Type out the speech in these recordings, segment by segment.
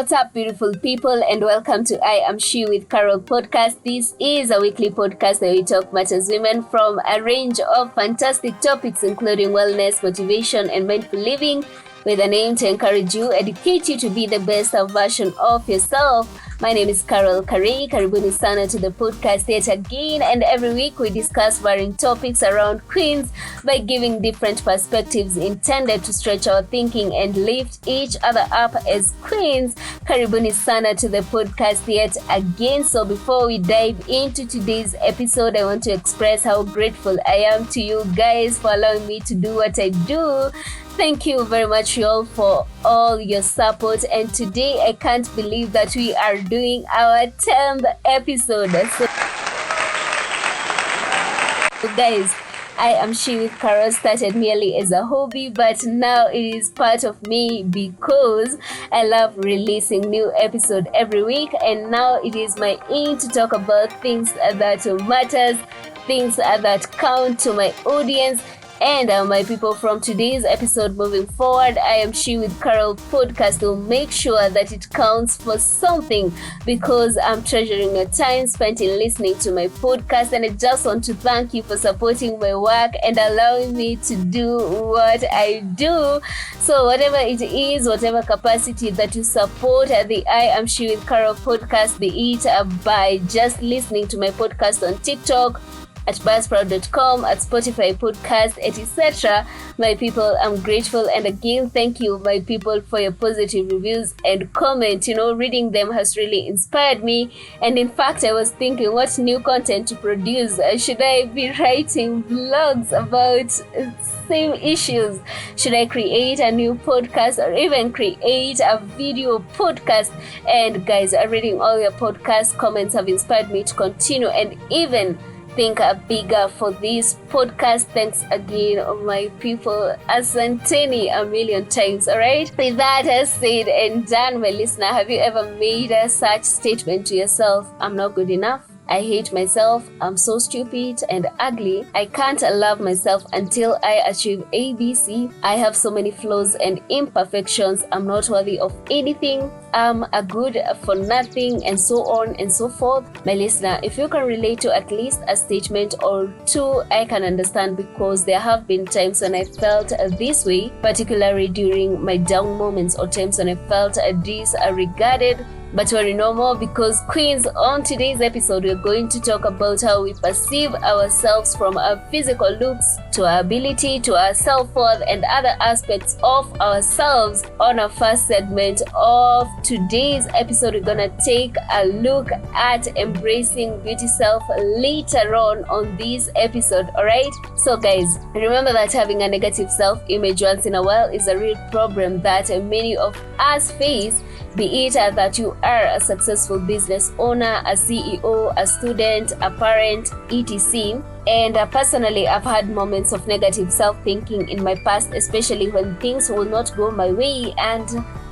What's up, beautiful people, and welcome to I Am She with Carol podcast. This is a weekly podcast where we talk matters women from a range of fantastic topics, including wellness, motivation, and mindful living, with an aim to encourage you, educate you to be the best version of yourself. My name is Carol Karei. Karibuni sana to the podcast yet again, and every week we discuss varying topics around queens by giving different perspectives intended to stretch our thinking and lift each other up as queens. Karibuni sana to the podcast yet again. So before we dive into today's episode, I want to express how grateful I am to you guys for allowing me to do what I do. Thank you very much, y'all, for all your support. And today, I can't believe that we are doing our 10th episode. So, guys, I Am She with Carol started merely as a hobby, but now it is part of me because I love releasing new episodes every week. And now it is my aim to talk about things that matters, things that count to my audience. And my people, from today's episode moving forward, I Am She with Carol podcast will make sure that it counts for something, because I'm treasuring your time spent in listening to my podcast, and I just want to thank you for supporting my work and allowing me to do what I do. So whatever it is, whatever capacity that you support the I Am She with Carol podcast, be it by just listening to my podcast on TikTok, at buzzsprout.com, at Spotify podcast, etc. My people, I'm grateful, and again, thank you, my people, for your positive reviews and comment. Reading them has really inspired me, and in fact, I was thinking what new content to produce. Should I be writing vlogs about same issues? Should I create a new podcast, or even create a video podcast? And guys, reading all your podcast comments have inspired me to continue and even think bigger for this podcast. Thanks again, my people. Asanteni a million times. All right. With that said and done, my listener, have you ever made such statement to yourself? I'm not good enough. I hate myself. I'm so stupid and ugly. I can't love myself until I achieve ABC. I have so many flaws and imperfections. I'm not worthy of anything. I'm a good for nothing, and so on and so forth. My listener, if you can relate to at least a statement or two, I can understand, because there have been times when I felt this way, particularly during my down moments, or times when I felt disregarded. But very normal, because queens, on today's episode, we're going to talk about how we perceive ourselves, from our physical looks to our ability to our self-worth and other aspects of ourselves. On our first segment of today's episode, we're gonna take a look at embracing beauty self later on this episode. All right, so guys, remember that having a negative self-image once in a while is a real problem that many of us face, be it that you are a successful business owner, a CEO, a student, a parent, etc. And personally, I've had moments of negative self-thinking in my past, especially when things will not go my way. And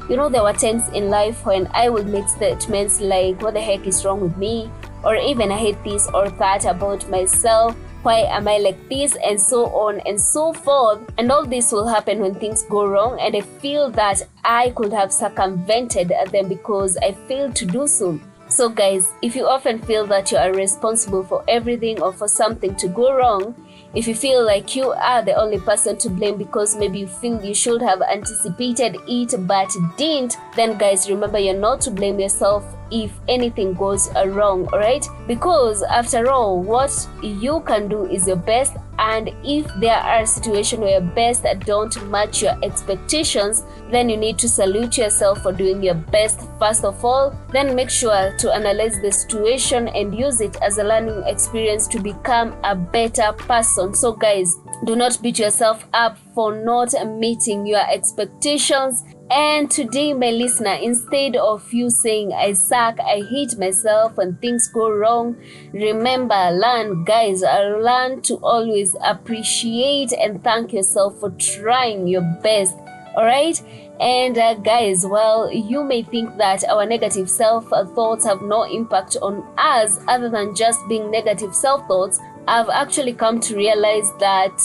there were times in life when I would make statements like, what the heck is wrong with me? Or even, I hate this or that about myself. Why am I like this? And so on and so forth. And all this will happen when things go wrong, and I feel that I could have circumvented them because I failed to do so. So guys, if you often feel that you are responsible for everything or for something to go wrong, if you feel like you are the only person to blame because maybe you feel you should have anticipated it but didn't, then guys, remember, you're not to blame yourself if anything goes wrong, alright? Because after all, what you can do is your best, and if there are situations where your best don't match your expectations, then you need to salute yourself for doing your best first of all. Then make sure to analyze the situation and use it as a learning experience to become a better person. So guys, do not beat yourself up for not meeting your expectations. And today, my listener, instead of you saying, I suck, I hate myself, when things go wrong, remember, learn to always appreciate and thank yourself for trying your best. All right? And guys, well, you may think that our negative self-thoughts have no impact on us other than just being negative self-thoughts. I've actually come to realize that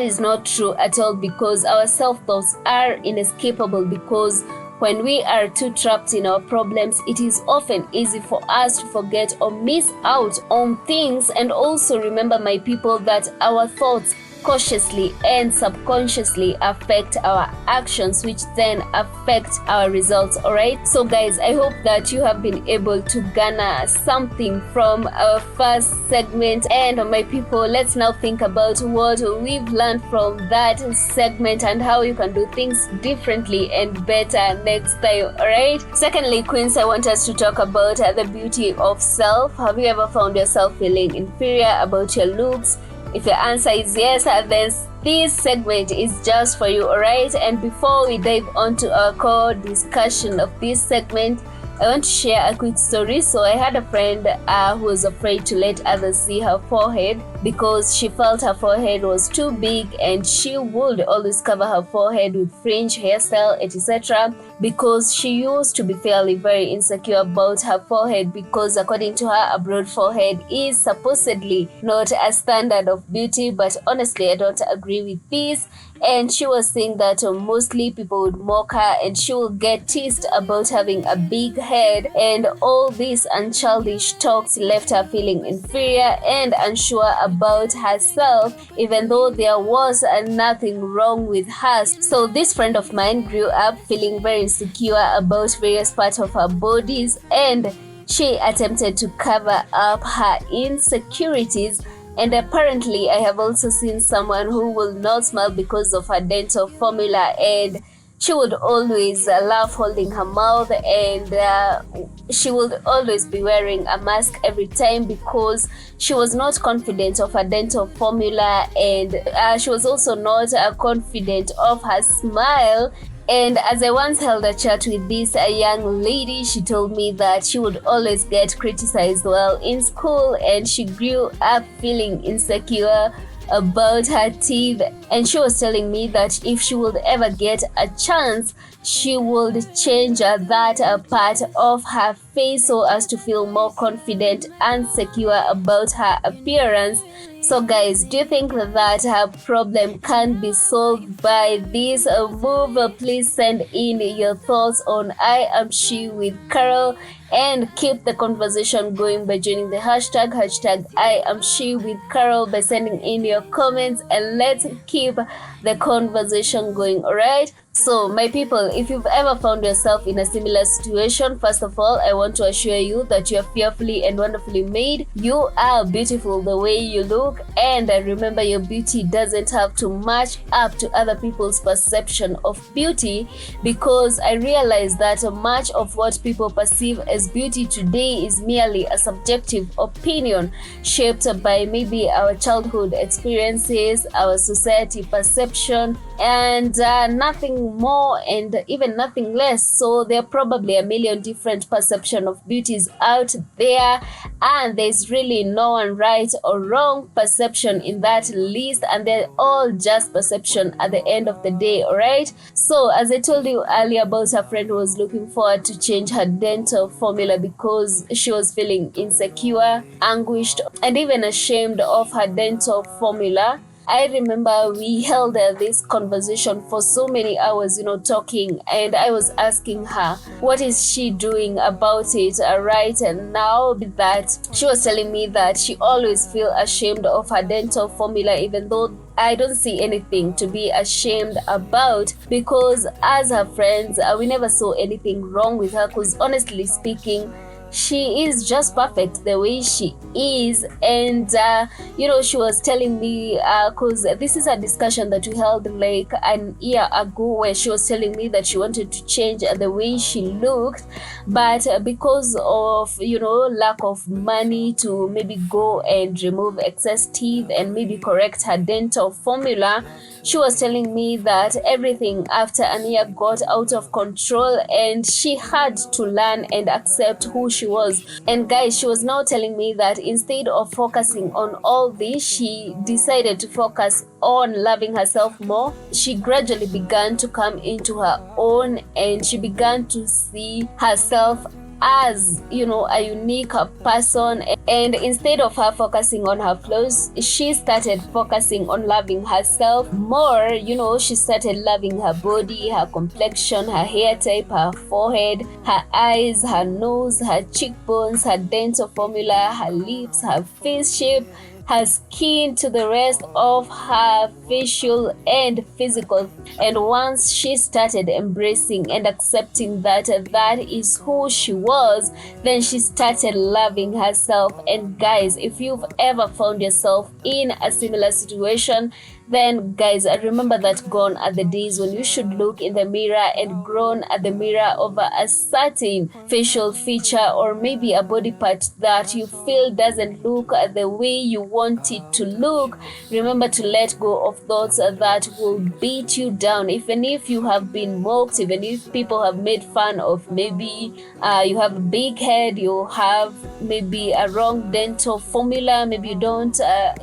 is not true at all, because our self-thoughts are inescapable, because When we are too trapped in our problems, it is often easy for us to forget or miss out on things. And also remember, my people, that our thoughts cautiously and subconsciously affect our actions, which then affect our results. All right, so guys, I hope that you have been able to garner something from our first segment. And my people, let's now think about what we've learned from that segment and how you can do things differently and better next time. All right, secondly, queens, I want us to talk about the beauty of self. Have you ever found yourself feeling inferior about your looks? If your answer is yes, then this segment is just for you. All right, and before we dive onto our core discussion of this segment, I want to share a quick story. So I had a friend who was afraid to let others see her forehead because she felt her forehead was too big, and she would always cover her forehead with fringe hairstyle, etc., because she used to be very insecure about her forehead, because according to her, a broad forehead is supposedly not a standard of beauty. But honestly, I don't agree with this. And she was saying that mostly people would mock her and she will get teased about having a big head, and all these unchildish talks left her feeling inferior and unsure about herself, even though there was nothing wrong with her. So this friend of mine grew up feeling very insecure about various parts of her bodies, and she attempted to cover up her insecurities. And apparently, I have also seen someone who will not smile because of her dental formula, and she would always laugh holding her mouth, and she would always be wearing a mask every time because she was not confident of her dental formula, and she was also not confident of her smile. And as I once held a chat with this young lady, she told me that she would always get criticized while in school, and she grew up feeling insecure about her teeth. And she was telling me that if she would ever get a chance, she would change that part of her face so as to feel more confident and secure about her appearance. So guys, do you think that her problem can be solved by this move? Please send in your thoughts on I am she with Carol, and keep the conversation going by joining the hashtag I am she with Carol by sending in your comments, and let's keep the conversation going. All right, so my people, if you've ever found yourself in a similar situation, first of all, I want to assure you that you are fearfully and wonderfully made. You are beautiful the way you look, and remember, your beauty doesn't have to match up to other people's perception of beauty, because I realize that much of what people perceive as beauty today is merely a subjective opinion shaped by maybe our childhood experiences, our society perception, and nothing more and even nothing less. So there are probably a million different perception of beauties out there, and there's really no one right or wrong perception in that list, and they're all just perception at the end of the day. All right, so as I told you earlier about her friend who was looking forward to change her dental formula because she was feeling insecure, anguished, and even ashamed of her dental formula. I remember we held this conversation for so many hours, talking, and I was asking her what is she doing about it right now. That she was telling me that she always feel ashamed of her dental formula, even though I don't see anything to be ashamed about, because as her friends, we never saw anything wrong with her, because honestly speaking, she is just perfect the way she is. And she was telling me, because this is a discussion that we held like an year ago, where she was telling me that she wanted to change the way she looked, but because of lack of money to maybe go and remove excess teeth and maybe correct her dental formula, she was telling me that everything after a year got out of control, and she had to learn and accept who she was. And guys, she was now telling me that instead of focusing on all this, she decided to focus on loving herself more. She gradually began to come into her own, and she began to see herself as, a unique person. And instead of her focusing on her flaws, she started focusing on loving herself more. She started loving her body, her complexion, her hair type, her forehead, her eyes, her nose, her cheekbones, her dental formula, her lips, her face shape, her skin, to the rest of her facial and physical. And once she started embracing and accepting that that is who she was, then she started loving herself. And guys, if you've ever found yourself in a similar situation, then guys, remember that gone are the days when you should look in the mirror and groan at the mirror over a certain facial feature or maybe a body part that you feel doesn't look the way you want it to look. Remember to let go of thoughts that will beat you down. Even if you have been mocked, even if people have made fun of, maybe you have a big head, you have maybe a wrong dental formula, maybe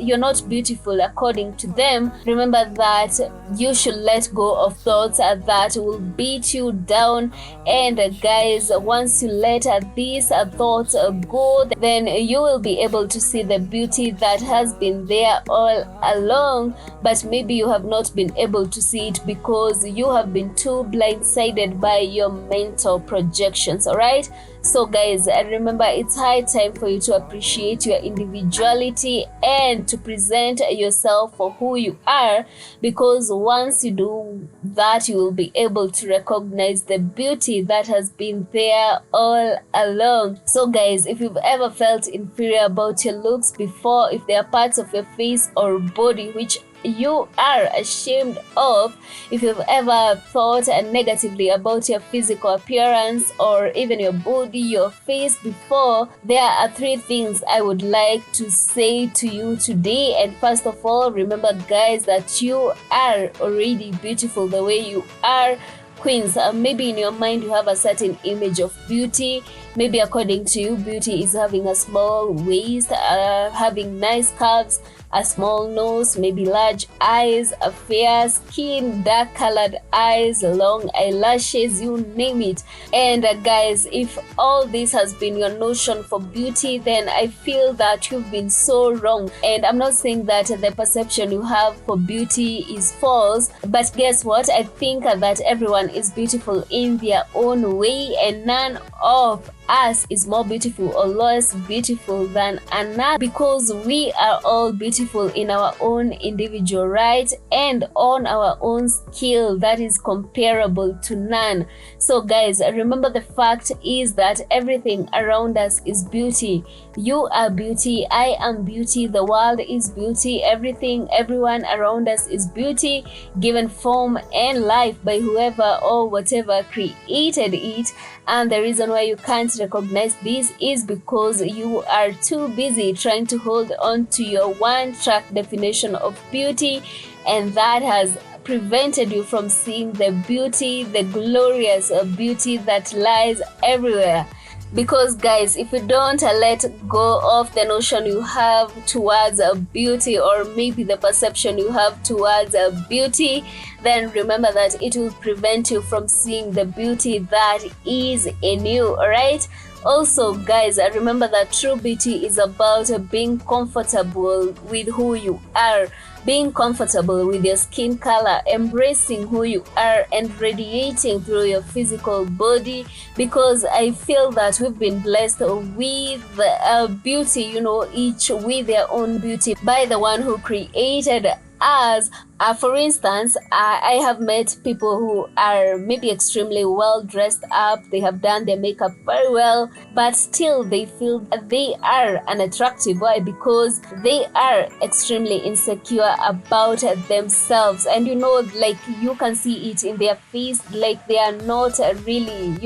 you're not beautiful according to them. Remember that you should let go of thoughts that will beat you down. And guys, once you let these thoughts go, then you will be able to see the beauty that has been there all along, but maybe you have not been able to see it because you have been too blindsided by your mental projections. All right, so guys, remember, it's high time for you to appreciate your individuality and to present yourself for who you are, because once you do that, you will be able to recognize the beauty that has been there all along. So guys, if you've ever felt inferior about your looks before, if there are parts of your face or body which you are ashamed of, if you've ever thought negatively about your physical appearance or even your body, your face before, there are 3 things I would like to say to you today. And first of all, remember guys, that you are already beautiful the way you are. Queens, maybe in your mind you have a certain image of beauty. Maybe according to you, beauty is having a small waist, having nice curves, a small nose, maybe large eyes, a fair skin, dark colored eyes, long eyelashes, you name it. And guys, if all this has been your notion for beauty, then I feel that you've been so wrong. And I'm not saying that the perception you have for beauty is false, but guess what? I think that everyone is beautiful in their own way, and none of us is more beautiful or less beautiful than another, because we are all beautiful in our own individual right and on our own skill that is comparable to none. So guys, remember, the fact is that everything around us is beauty. You are beauty, I am beauty, the world is beauty, everyone around us is beauty, given form and life by whoever or whatever created it. And the reason why you can't recognize this is because you are too busy trying to hold on to your one-track definition of beauty, and that has prevented you from seeing the beauty, the glorious beauty that lies everywhere. Because guys, if you don't let go of the notion you have towards beauty, or maybe the perception you have towards beauty, then remember that it will prevent you from seeing the beauty that is in you. All right. Also guys, remember that true beauty is about being comfortable with who you are, being comfortable with your skin color, embracing who you are, and radiating through your physical body. Because I feel that we've been blessed with beauty, each with their own beauty by the one who created us. For instance, I have met people who are maybe extremely well dressed up, they have done their makeup very well, but still they feel they are unattractive. Why? Because they are extremely insecure about themselves. And like, you can see it in their face, like they are not really,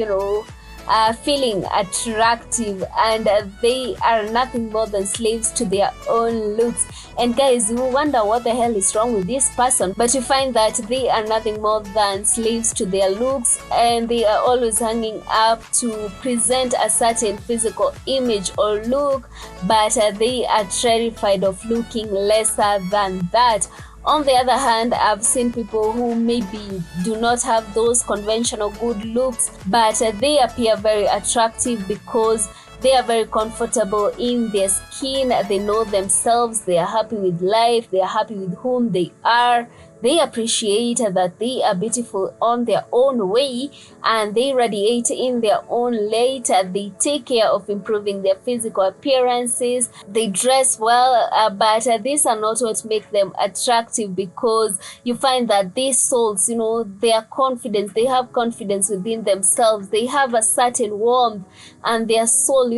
feeling attractive, and they are nothing more than slaves to their own looks. And guys, you wonder what the hell is wrong with this person, but you find that they are nothing more than slaves to their looks, and they are always hanging up to present a certain physical image or look, but they are terrified of looking lesser than that. On the other hand, I've seen people who maybe do not have those conventional good looks, but they appear very attractive because they are very comfortable in their skin. They know themselves. They are happy with life. They are happy with whom they are. They appreciate that they are beautiful on their own way, and they radiate in their own light. They take care of improving their physical appearances. They dress well, but these are not what make them attractive, because you find that these souls, they are confident. They have confidence within themselves. They have a certain warmth, and their soul,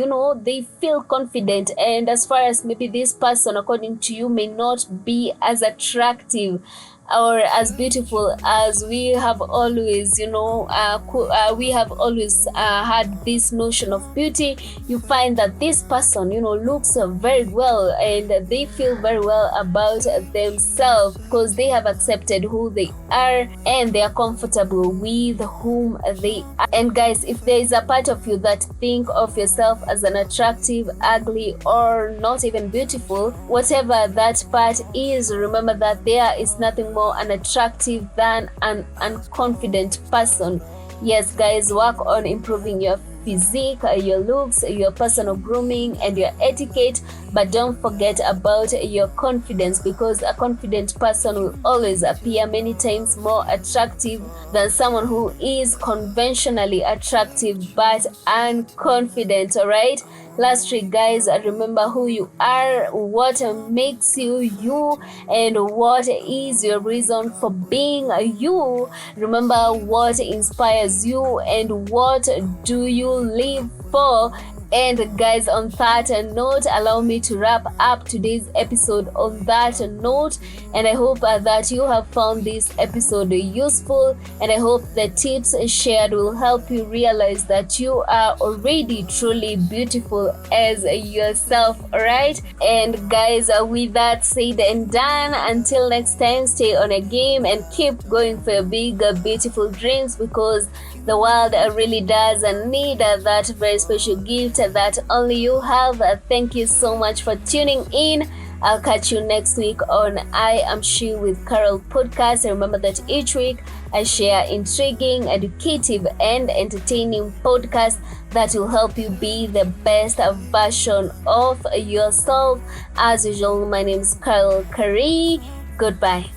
they feel confident. And as far as maybe this person, according to you, may not be as attractive or as beautiful as we have always, we have always had this notion of beauty, you find that this person, looks very well, and they feel very well about themselves because they have accepted who they are and they are comfortable with whom they are. And guys, if there is a part of you that think of yourself as an attractive, ugly, or not even beautiful, whatever that part is, remember that there is nothing more unattractive than an unconfident person. Yes, guys, work on improving your physique, your looks, your personal grooming, and your etiquette, but don't forget about your confidence, because a confident person will always appear many times more attractive than someone who is conventionally attractive but unconfident. All right, lastly, guys, remember who you are, what makes you you, and what is your reason for being you. Remember what inspires you and what do you live for. And guys, on that note, allow me to wrap up today's episode on that note. And I hope that you have found this episode useful, and I hope the tips shared will help you realize that you are already truly beautiful as yourself. All right, and guys, with that said and done, until next time, stay on a game and keep going for your big beautiful dreams, because the world really does need that very special gift that only you have. Thank you so much for tuning in. I'll catch you next week on I Am She with Carol podcast. Remember that each week I share intriguing, educative, and entertaining podcasts that will help you be the best version of yourself. As usual, my name is Carol Curry. Goodbye.